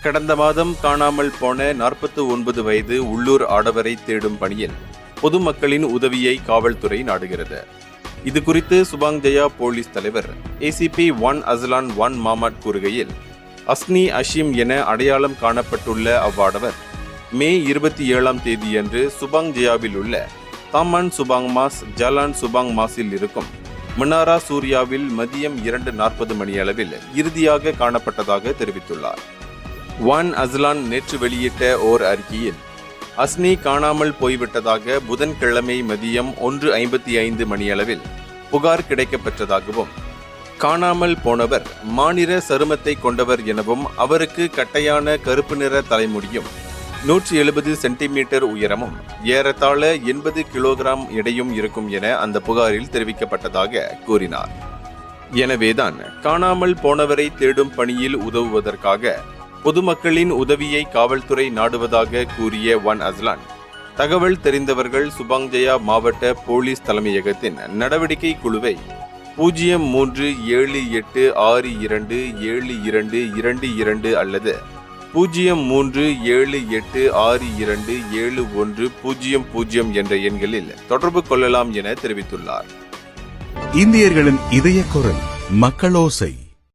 கடந்த மாதம் காணாமல் போன 49 வயது உள்ளூர் ஆடவரை தேடும் பணியில் பொதுமக்களின் உதவியை காவல்துறை நாடுகிறது. இது குறித்து சுபாங் ஜயா போலீஸ் தலைவர் ஏசிபி 1 அஸ்லான் 1 மாமட் கூறுகையில், அஸ்னி அஷீம் என அடையாளம் காணப்பட்டுள்ள அவ்வாடவர் மே 27ஆம் தேதியன்று சுபாங் ஜயாவில் உள்ள Taman Subang Mas Jalan Subang மாஸில் இருக்கும் மன்னாரா சூர்யாவில் மதியம் 2:40 மணியளவில் இறுதியாக காணப்பட்டதாக தெரிவித்துள்ளார். 1 அஸ்லான் நேற்று வெளியிட்ட ஓர் அறிக்கையில், அஸ்னி காணாமல் போய்விட்டதாக புதன்கிழமை மதியம் 1:55 மணியளவில் புகார் கிடைக்கப்பெற்றதாகவும், காணாமல் போனவர் மாநிற சருமத்தை கொண்டவர் எனவும் அவருக்கு கட்டையான கருப்பு நிற தலைமுடியும் 170 சென்டிமீட்டர் உயரமும் ஏறத்தாழ 80 கிலோகிராம் எடையும் இருக்கும் என அந்த புகாரில் தெரிவிக்கப்பட்டதாக கூறினார். எனவேதான் காணாமல் போனவரை தேடும் பணியில் உதவுவதற்காக பொதுமக்களின் உதவியை காவல்துறை நாடுவதாக கூறிய 1 அஸ்லான், தகவல் தெரிந்தவர்கள் சுபாங் ஜயா மாவட்ட போலீஸ் தலைமையகத்தின் நடவடிக்கை குழுவை 0378627222 அல்லது 0378627100 என்ற எண்களில் தொடர்பு கொள்ளலாம் என தெரிவித்துள்ளார். இந்தியர்களின் இதய குரல் மக்களோசை.